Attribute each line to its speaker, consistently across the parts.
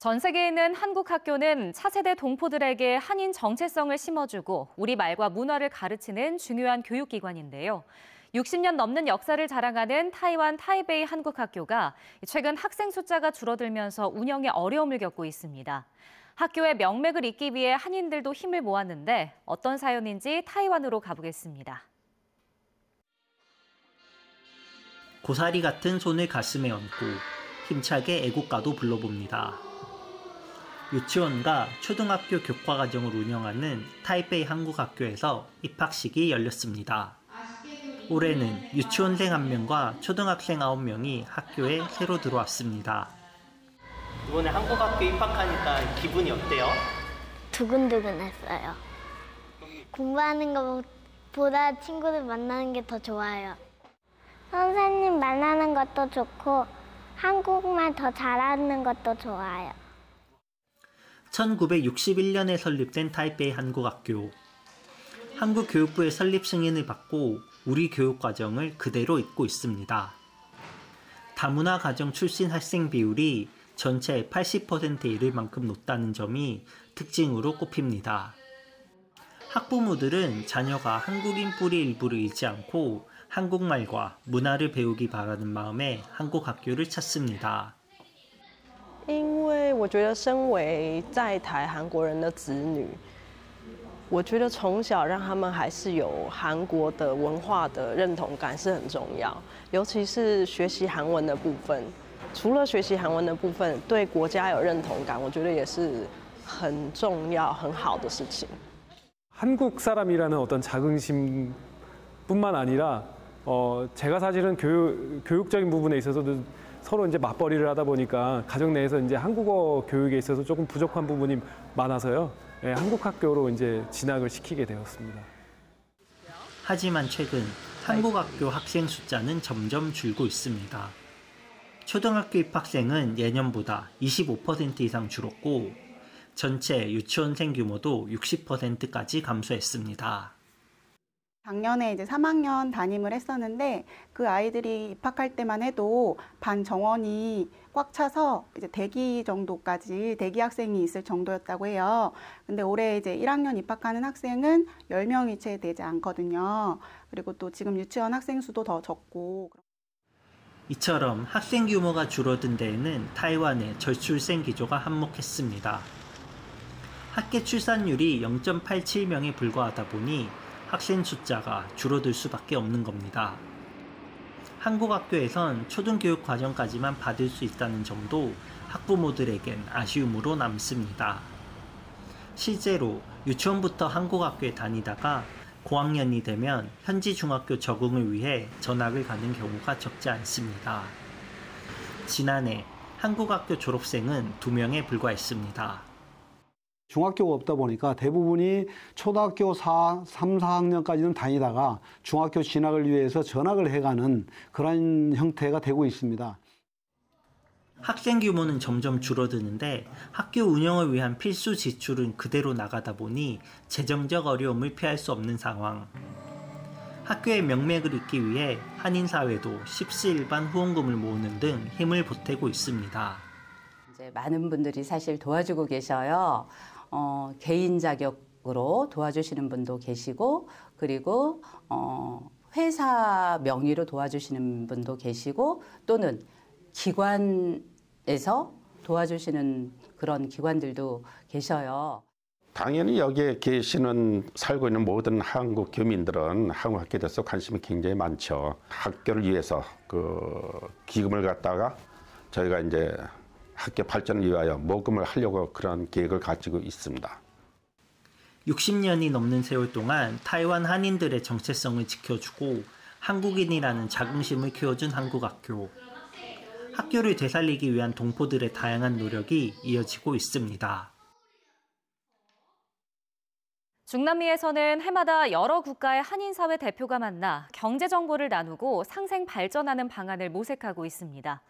Speaker 1: 전 세계에 있는 한국 학교는 차세대 동포들에게 한인 정체성을 심어주고 우리말과 문화를 가르치는 중요한 교육기관인데요. 60년 넘는 역사를 자랑하는 타이완 타이베이 한국학교가 최근 학생 숫자가 줄어들면서 운영에 어려움을 겪고 있습니다. 학교의 명맥을 잇기 위해 한인들도 힘을 모았는데 어떤 사연인지 타이완으로 가보겠습니다.
Speaker 2: 고사리 같은 손을 가슴에 얹고 힘차게 애국가도 불러봅니다. 유치원과 초등학교 교과과정을 운영하는 타이베이 한국학교에서 입학식이 열렸습니다. 올해는 유치원생 1명과 초등학생 9명이 학교에 새로 들어왔습니다. 이번에 한국학교 입학하니까 기분이 어때요?
Speaker 3: 두근두근했어요. 공부하는 것보다 친구들 만나는 게 더 좋아요. 선생님 만나는 것도 좋고 한국말 더 잘하는 것도 좋아요.
Speaker 2: 1961년에 설립된 타이베이 한국학교. 한국교육부의 설립 승인을 받고 우리 교육과정을 그대로 잇고 있습니다. 다문화 가정 출신 학생 비율이 전체의 80%에 이를 만큼 높다는 점이 특징으로 꼽힙니다. 학부모들은 자녀가 한국인 뿌리 일부를 잃지 않고 한국말과 문화를 배우기 바라는 마음에 한국학교를 찾습니다.
Speaker 4: 因为我觉得身为在台韩国人的子女，我觉得从小让他们还是有韩国的文化的认同感是很重要，尤其是学习韩文的部分。除了学习韩文的部分，对国家有认同感，我觉得也是很重要、很好的事情。
Speaker 5: 한국 사람이라는 어떤 자긍심뿐만 아니라 제가 사실은 교육적인 부분에 있어서도 서로 이제 맞벌이를 하다 보니까 가정 내에서 이제 한국어 교육에 있어서 조금 부족한 부분이 많아서요. 예, 한국 학교로 이제 진학을 시키게 되었습니다.
Speaker 2: 하지만 최근 한국 학교 학생 숫자는 점점 줄고 있습니다. 초등학교 입학생은 예년보다 25% 이상 줄었고 전체 유치원생 규모도 60%까지 감소했습니다.
Speaker 6: 작년에 이제 3학년 담임을 했었는데 그 아이들이 입학할 때만 해도 반 정원이 꽉 차서 이제 대기 정도까지 대기 학생이 있을 정도였다고 해요. 근데 올해 이제 1학년 입학하는 학생은 10명이 채 되지 않거든요. 그리고 또 지금 유치원 학생 수도 더 적고.
Speaker 2: 이처럼 학생 규모가 줄어든 데에는 타이완의 저출생 기조가 한몫했습니다. 학계 출산율이 0.87명에 불과하다 보니 학생 숫자가 줄어들 수밖에 없는 겁니다. 한국 학교에선 초등교육 과정까지만 받을 수 있다는 점도 학부모들에겐 아쉬움으로 남습니다. 실제로 유치원부터 한국 학교에 다니다가 고학년이 되면 현지 중학교 적응을 위해 전학을 가는 경우가 적지 않습니다. 지난해 한국 학교 졸업생은 2명에 불과했습니다.
Speaker 7: 중학교가 없다 보니까 대부분이 초등학교 3, 4학년까지는 다니다가 중학교 진학을 위해서 전학을 해가는 그런 형태가 되고 있습니다.
Speaker 2: 학생 규모는 점점 줄어드는데 학교 운영을 위한 필수 지출은 그대로 나가다 보니 재정적 어려움을 피할 수 없는 상황. 학교의 명맥을 잇기 위해 한인사회도 십시일반 후원금을 모으는 등 힘을 보태고 있습니다.
Speaker 8: 이제 많은 분들이 사실 도와주고 계셔요. 개인 자격으로 도와주시는 분도 계시고 그리고 회사 명의로 도와주시는 분도 계시고 또는 기관에서 도와주시는 그런 기관들도 계셔요.
Speaker 9: 당연히 여기에 살고 있는 모든 한국 교민들은 한국 학교에 대해서 관심이 굉장히 많죠. 학교를 위해서 그 기금을 갖다가 저희가 이제 학교 발전을 위하여 모금을 하려고 그런 계획을 가지고 있습니다.
Speaker 2: 60년이 넘는 세월 동안 타이완 한인들의 정체성을 지켜주고 한국인이라는 자긍심을 키워준 한국학교. 학교를 되살리기 위한 동포들의 다양한 노력이 이어지고 있습니다.
Speaker 1: 중남미에서는 해마다 여러 국가의 한인사회 대표가 만나 경제 정보를 나누고 상생 발전하는 방안을 모색하고 있습니다.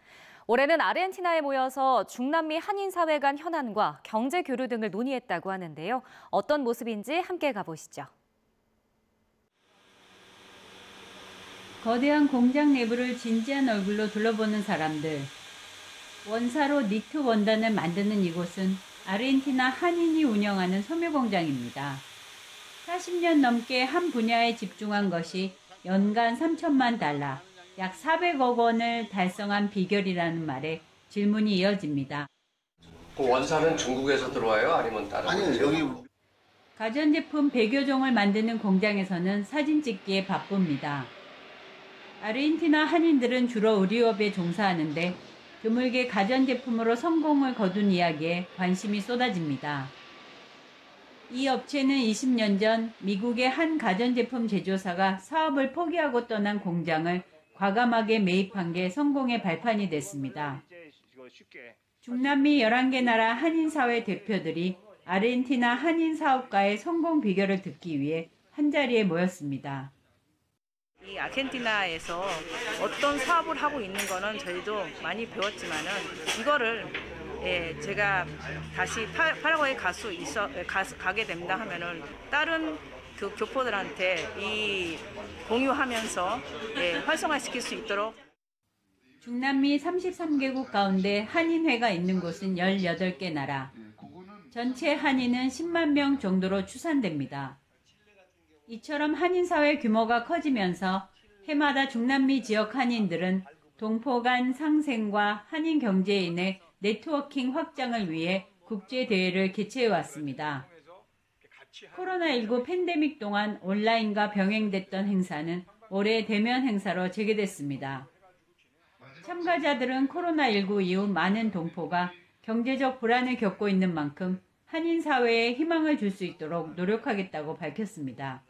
Speaker 1: 올해는 아르헨티나에 모여서 중남미 한인사회 간 현안과 경제 교류 등을 논의했다고 하는데요. 어떤 모습인지 함께 가보시죠.
Speaker 10: 거대한 공장 내부를 진지한 얼굴로 둘러보는 사람들. 원사로 니트 원단을 만드는 이곳은 아르헨티나 한인이 운영하는 소매 공장입니다. 40년 넘게 한 분야에 집중한 것이 연간 3천만 달러, 약 400억 원을 달성한 비결이라는 말에 질문이 이어집니다.
Speaker 11: 그 원사는 중국에서 들어와요? 아니면 다른?
Speaker 12: 아니요, 여기.
Speaker 10: 가전제품 100여 종을 만드는 공장에서는 사진 찍기에 바쁩니다. 아르헨티나 한인들은 주로 의류업에 종사하는데 드물게 가전제품으로 성공을 거둔 이야기에 관심이 쏟아집니다. 이 업체는 20년 전 미국의 한 가전제품 제조사가 사업을 포기하고 떠난 공장을 과감하게 매입한 게 성공의 발판이 됐습니다. 중남미 11개 나라 한인사회 대표들이 아르헨티나 한인 사업가의 성공 비결을 듣기 위해 한자리에 모였습니다.
Speaker 13: 이 아르헨티나에서 어떤 사업을 하고 있는 거는 저희도 많이 배웠지만은 이거를 제가 다시 파라과이 가게 된다 하면은 다른 그 교포들한테 이 공유하면서 활성화시킬 수 있도록.
Speaker 10: 중남미 33개국 가운데 한인회가 있는 곳은 18개 나라. 전체 한인은 10만 명 정도로 추산됩니다. 이처럼 한인사회 규모가 커지면서 해마다 중남미 지역 한인들은 동포 간 상생과 한인 경제인의 네트워킹 확장을 위해 국제대회를 개최해왔습니다. 코로나19 팬데믹 동안 온라인과 병행됐던 행사는 올해 대면 행사로 재개됐습니다. 참가자들은 코로나19 이후 많은 동포가 경제적 불안을 겪고 있는 만큼 한인사회에 희망을 줄 수 있도록 노력하겠다고 밝혔습니다.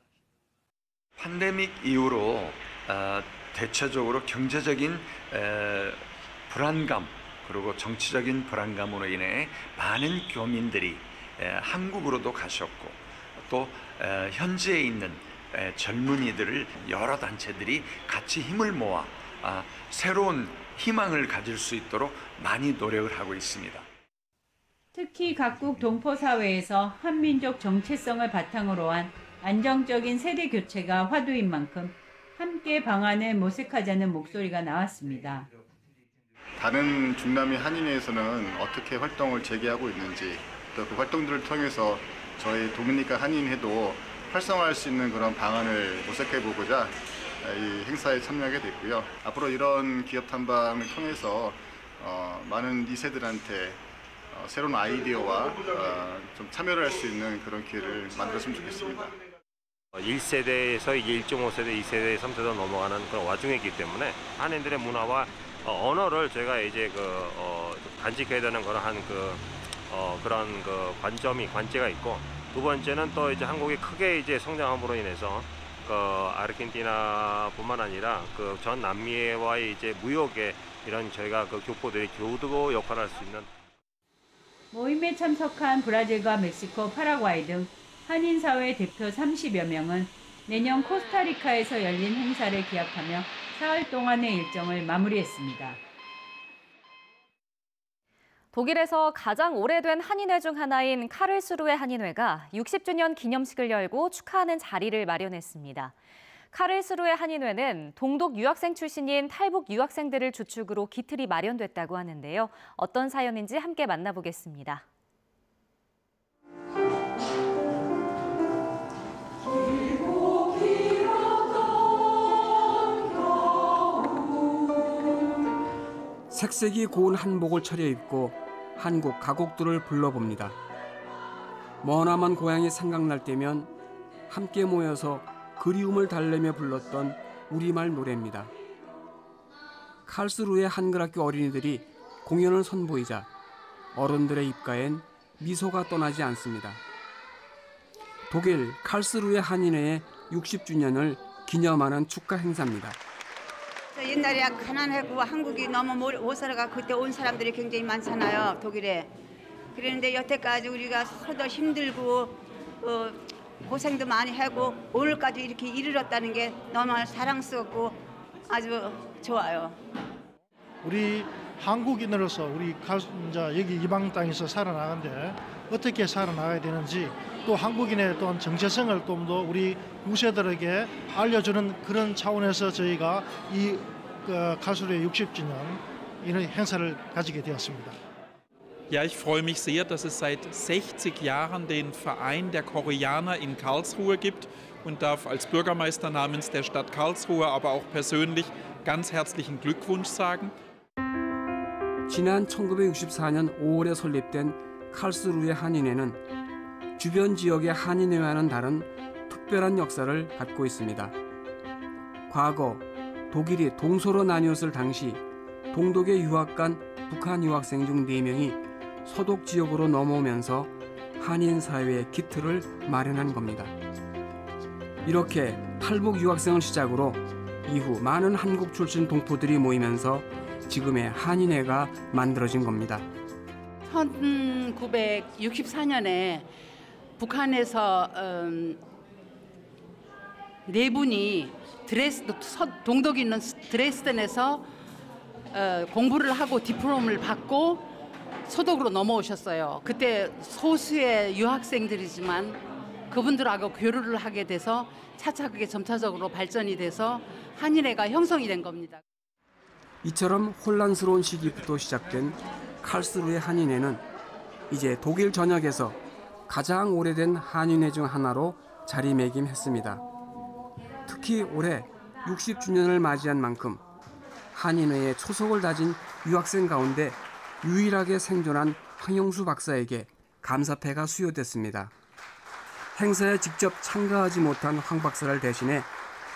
Speaker 14: 팬데믹 이후로 대체적으로 경제적인 불안감 그리고 정치적인 불안감으로 인해 많은 교민들이 한국으로도 가셨고 또 현지에 있는 젊은이들을 여러 단체들이 같이 힘을 모아 새로운 희망을 가질 수 있도록 많이 노력을 하고 있습니다.
Speaker 10: 특히 각국 동포사회에서 한민족 정체성을 바탕으로 한 안정적인 세대 교체가 화두인 만큼 함께 방안을 모색하자는 목소리가 나왔습니다.
Speaker 12: 다른 중남미 한인회에서는 어떻게 활동을 재개하고 있는지 또 그 활동들을 통해서 저희 도미니카 한인회도 활성화할 수 있는 그런 방안을 모색해보고자 이 행사에 참여하게 됐고요. 앞으로 이런 기업 탐방을 통해서 많은 2세들한테 새로운 아이디어와 좀 참여를 할 수 있는 그런 기회를 만들었으면 좋겠습니다.
Speaker 15: 1세대에서 이제 1.5세대, 2세대, 3세대 넘어가는 그런 와중이기 때문에 한인들의 문화와 언어를 저희가 이제 간직해야 되는 그런 관제가 있고, 두 번째는 또 이제 한국이 크게 이제 성장함으로 인해서 아르헨티나뿐만 아니라 전 남미와의 이제 무역에 이런 저희가 교포들이 교두보 역할을 할 수 있는.
Speaker 10: 모임에 참석한 브라질과 멕시코, 파라과이 등 한인사회 대표 30여 명은 내년 코스타리카에서 열린 행사를 기약하며 사흘 동안의 일정을 마무리했습니다.
Speaker 1: 독일에서 가장 오래된 한인회 중 하나인 카를스루해 한인회가 60주년 기념식을 열고 축하하는 자리를 마련했습니다. 카를스루해 한인회는 동독 유학생 출신인 탈북 유학생들을 주축으로 기틀이 마련됐다고 하는데요. 어떤 사연인지 함께 만나보겠습니다.
Speaker 16: 색색이 고운 한복을 차려입고 한국 가곡들을 불러봅니다. 머나먼 고향이 생각날 때면 함께 모여서 그리움을 달래며 불렀던 우리말 노래입니다. 칼스루의 한글학교 어린이들이 공연을 선보이자 어른들의 입가엔 미소가 떠나지 않습니다. 독일 칼스루의 한인회의 60주년을 기념하는 축하 행사입니다.
Speaker 17: 옛날에 가난하고 한국이 너무 못 살아가 그때 온 사람들이 굉장히 많잖아요, 독일에. 그런데 여태까지 우리가 서로 힘들고 고생도 많이 하고 오늘까지 이렇게 이르렀다는 게 너무 사랑스럽고 아주 좋아요.
Speaker 18: 우리 한국인으로서 우리 여기 이방 땅에서 살아나가는데 어떻게 살아나가야 되는지, 또 한국인의 또 정체성을 좀 더 우리 후세들에게 알려주는 그런 차원에서 저희가 이 칼스루해 60주년 이런 행사를 가지게 되었습니다.
Speaker 19: Ja, ich freue mich sehr, dass es seit 60 Jahren den Verein der Koreaner in Karlsruhe gibt und darf als Bürgermeister namens der Stadt Karlsruhe, aber auch persönlich ganz herzlichen Glückwunsch sagen.
Speaker 16: 지난 1964년 5월에 설립된 칼스루해 한인회는 주변 지역의 한인회와는 다른 특별한 역사를 갖고 있습니다. 과거 독일이 동서로 나뉘었을 당시 동독에 유학 간 북한 유학생 중 4명이 서독 지역으로 넘어오면서 한인 사회의 기틀을 마련한 겁니다. 이렇게 탈북 유학생을 시작으로 이후 많은 한국 출신 동포들이 모이면서 지금의 한인회가 만들어진 겁니다.
Speaker 20: 1964년에 북한에서 4분이 동독이 있는 드레스덴에서 공부를 하고 디플롬을 받고 서독으로 넘어오셨어요. 그때 소수의 유학생들이지만 그분들하고 교류를 하게 돼서 차차 그게 점차적으로 발전이 돼서 한인회가 형성이 된 겁니다.
Speaker 16: 이처럼 혼란스러운 시기부터 시작된 칼스루해 한인회는 이제 독일 전역에서 가장 오래된 한인회 중 하나로 자리매김했습니다. 특히 올해 60주년을 맞이한 만큼 한인회의 초석을 다진 유학생 가운데 유일하게 생존한 황영수 박사에게 감사패가 수여됐습니다. 행사에 직접 참가하지 못한 황 박사를 대신해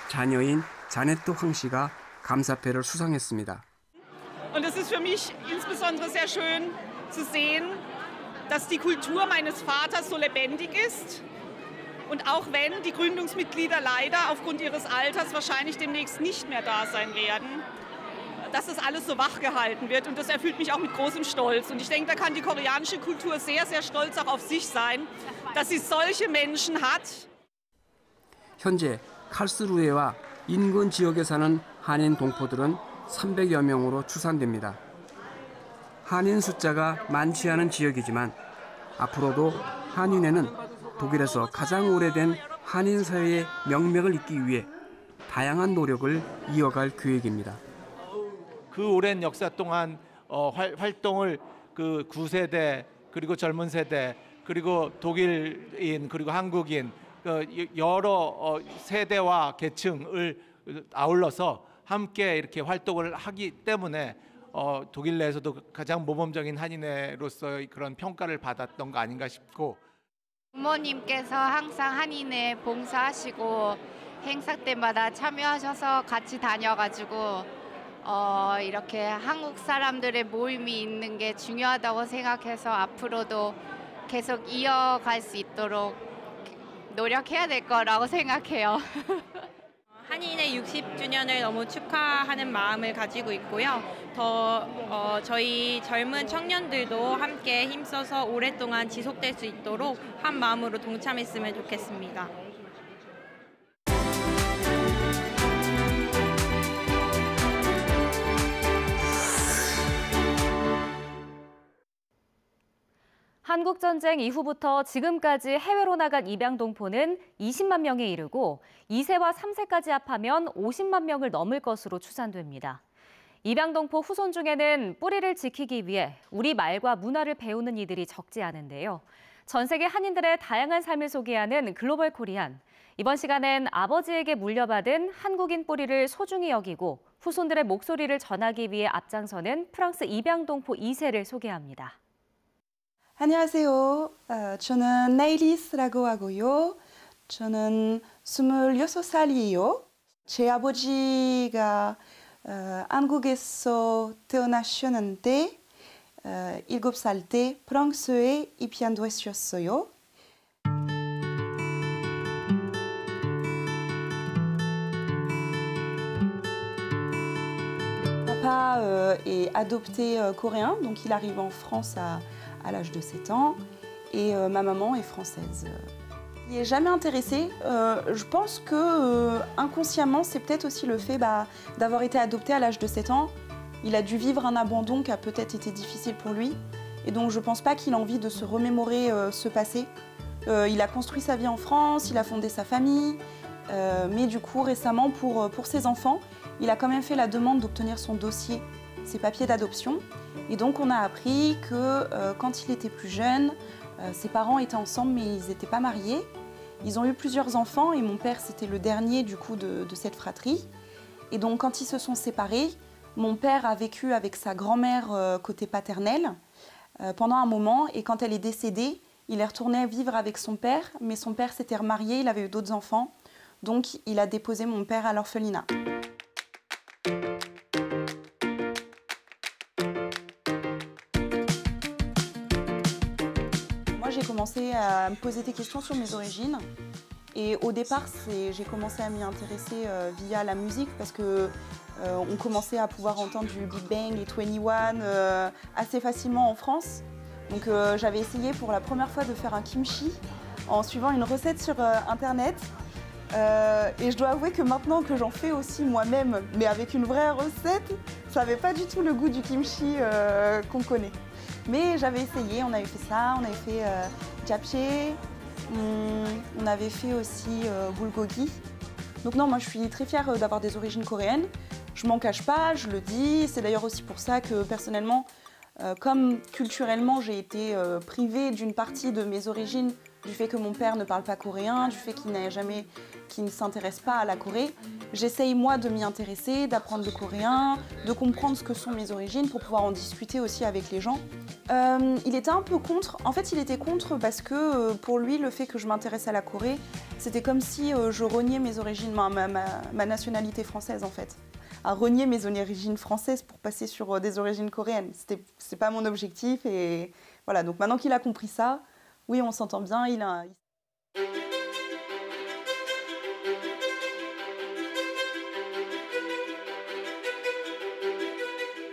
Speaker 16: 자녀인 자네트 황 씨가 감사패를 수상했습니다.
Speaker 21: Und es ist für mich insbesondere sehr schön zu sehen, dass die Kultur meines Vaters so lebendig ist. Und auch wenn die Gründungsmitglieder leider aufgrund ihres Alters wahrscheinlich demnächst nicht mehr da sein werden, dass das alles so wachgehalten wird. Und das erfüllt mich auch mit großem Stolz. Und ich denke, da kann die koreanische Kultur sehr, sehr stolz auch auf sich sein, dass sie solche Menschen hat.
Speaker 16: 현재 칼스루해와 인근 지역에 사는 한인 동포들은 300여 명으로 추산됩니다. 한인 숫자가 많지 않은 지역이지만 앞으로도 한인회는 독일에서 가장 오래된 한인 사회의 명맥을 잇기 위해 다양한 노력을 이어갈 계획입니다.
Speaker 22: 그 오랜 역사 동안 활동을 그 9세대 그리고 젊은 세대 그리고 독일인 그리고 한국인 여러 세대와 계층을 아울러서 함께 이렇게 활동을 하기 때문에 독일 내에서도 가장 모범적인 한인회로서의 그런 평가를 받았던 거 아닌가 싶고
Speaker 23: 부모님께서 항상 한인회 봉사하시고 행사 때마다 참여하셔서 같이 다녀가지고 이렇게 한국 사람들의 모임이 있는 게 중요하다고 생각해서 앞으로도 계속 이어갈 수 있도록 노력해야 될 거라고 생각해요.
Speaker 24: 한인회 60주년을 너무 축하하는 마음을 가지고 있고요. 더 저희 젊은 청년들도 함께 힘써서 오랫동안 지속될 수 있도록 한 마음으로 동참했으면 좋겠습니다.
Speaker 1: 한국전쟁 이후부터 지금까지 해외로 나간 입양동포는 20만 명에 이르고 2세와 3세까지 합하면 50만 명을 넘을 것으로 추산됩니다. 입양동포 후손 중에는 뿌리를 지키기 위해 우리 말과 문화를 배우는 이들이 적지 않은데요. 전 세계 한인들의 다양한 삶을 소개하는 글로벌 코리안. 이번 시간엔 아버지에게 물려받은 한국인 뿌리를 소중히 여기고 후손들의 목소리를 전하기 위해 앞장서는 프랑스 입양동포 2세를 소개합니다.
Speaker 25: 안녕하세요. 저는 네이리스라고 하고요. 저는 26살이에요. 제 아버지가 한국에서 태어나셨는데 7살 때 프랑스에 입양되셨어요. Papa est adopté coréen, donc il arrive en France à l'âge de 7 ans, et ma maman est française. Il n'est jamais intéressé. Je pense que inconsciemment, c'est peut-être aussi le fait d'avoir été adopté à l'âge de 7 ans. Il a dû vivre un abandon qui a peut-être été difficile pour lui, et donc je ne pense pas qu'il a envie de se remémorer ce passé. Il a construit sa vie en France, il a fondé sa famille, mais du coup récemment pour ses enfants, il a quand même fait la demande d'obtenir son dossier ses papiers d'adoption. Et donc on a appris que quand il était plus jeune, ses parents étaient ensemble mais ils n'étaient pas mariés. Ils ont eu plusieurs enfants et mon père c'était le dernier du coup de cette fratrie. Et donc quand ils se sont séparés, mon père a vécu avec sa grand-mère côté paternel pendant un moment et quand elle est décédée, il est retourné vivre avec son père, mais son père s'était remarié, il avait eu d'autres enfants, donc il a déposé mon père à l'orphelinat. Moi j'ai commencé à me poser des questions sur mes origines et au départ j'ai commencé à m'y intéresser via la musique parce que on commençait à pouvoir entendre du Big Bang et 21 assez facilement en France. Donc j'avais essayé pour la première fois de faire un kimchi en suivant une recette sur internet. Et je dois avouer que maintenant que j'en fais aussi moi-même, mais avec une vraie recette, ça n'avait pas du tout le goût du kimchi qu'on connaît. Mais j'avais essayé, on avait fait ça, on avait fait japchae, on avait fait aussi bulgogi. Donc non, moi je suis très fière d'avoir des origines coréennes. Je m'en cache pas, je le dis. C'est d'ailleurs aussi pour ça que personnellement, comme culturellement j'ai été privée d'une partie de mes origines, du fait que mon père ne parle pas coréen, du fait qu'il ne s'intéresse pas à la Corée, j'essaye moi de m'y intéresser, d'apprendre le coréen, de comprendre ce que sont mes origines pour pouvoir en discuter aussi avec les gens. Il était un peu contre, en fait il était contre parce que pour lui le fait que je m'intéresse à la Corée, c'était comme si je reniais mes origines, ma nationalité française en fait. À renier mes origines françaises pour passer sur des origines coréennes. C'est pas mon objectif et voilà, donc maintenant qu'il a compris ça, oui on s'entend bien,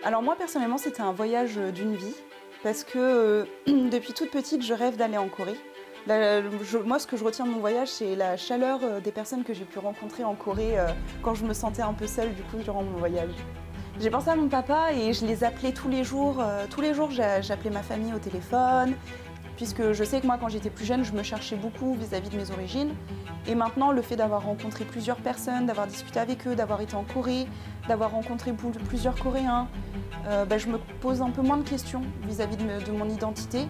Speaker 25: Alors moi personnellement c'était un voyage d'une vie parce que depuis toute petite je rêve d'aller en Corée. Moi, ce que je retiens de mon voyage, c'est la chaleur des personnes que j'ai pu rencontrer en Corée quand je me sentais un peu seule du coup durant mon voyage. J'ai pensé à mon papa et je les appelais tous les jours. Tous les jours, j'appelais ma famille au téléphone, puisque je sais que moi, quand j'étais plus jeune, je me cherchais beaucoup vis-à-vis de mes origines. Et maintenant, le fait d'avoir rencontré plusieurs personnes, d'avoir discuté avec eux, d'avoir été en Corée, d'avoir rencontré plusieurs Coréens, je me pose un peu moins de questions vis-à-vis de mon identité.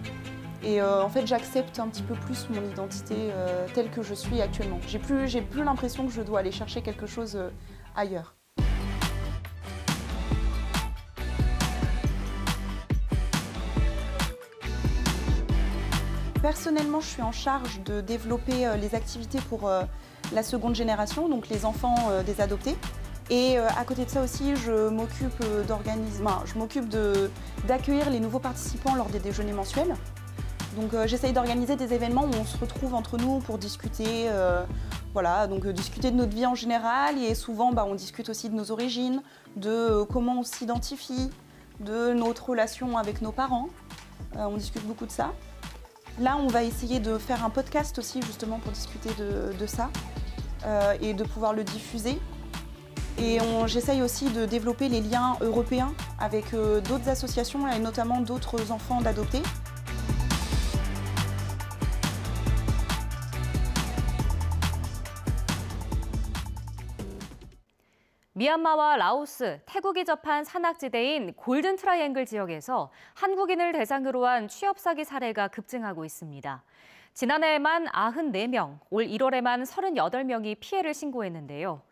Speaker 25: Et en fait, j'accepte un petit peu plus mon identité telle que je suis actuellement. J'ai plus l'impression que je dois aller chercher quelque chose ailleurs. Personnellement, je suis en charge de développer les activités pour la seconde génération, donc les enfants des adoptés. Et à côté de ça aussi, je m'occupe d'accueillir les nouveaux participants lors des déjeuners mensuels. Donc j'essaye d'organiser des événements où on se retrouve entre nous pour discuter, discuter de notre vie en général et souvent on discute aussi de nos origines, de comment on s'identifie, de notre relation avec nos parents. On discute beaucoup de ça. Là, on va essayer de faire un podcast aussi justement pour discuter de ça et de pouvoir le diffuser. Et j'essaye aussi de développer les liens européens avec d'autres associations et notamment d'autres enfants d'adoptés.
Speaker 1: 미얀마와 라오스, 태국이 접한 산악지대인 골든 트라이앵글 지역에서 한국인을 대상으로 한 취업 사기 사례가 급증하고 있습니다. 지난해에만 94명, 올 1월에만 38명이 피해를 신고했는데요.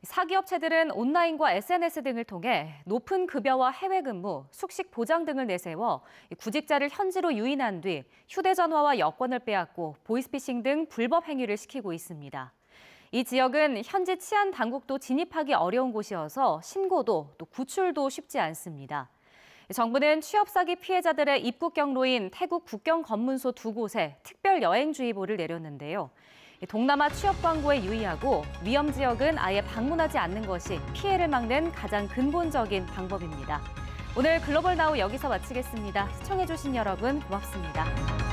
Speaker 1: 사기업체들은 온라인과 SNS 등을 통해 높은 급여와 해외 근무, 숙식 보장 등을 내세워 구직자를 현지로 유인한 뒤 휴대전화와 여권을 빼앗고 보이스피싱 등 불법 행위를 시키고 있습니다. 이 지역은 현지 치안 당국도 진입하기 어려운 곳이어서 신고도 또 구출도 쉽지 않습니다. 정부는 취업 사기 피해자들의 입국 경로인 태국 국경 검문소 2곳에 특별 여행주의보를 내렸는데요. 동남아 취업 광고에 유의하고 위험 지역은 아예 방문하지 않는 것이 피해를 막는 가장 근본적인 방법입니다. 오늘 글로벌 나우 여기서 마치겠습니다. 시청해주신 여러분 고맙습니다.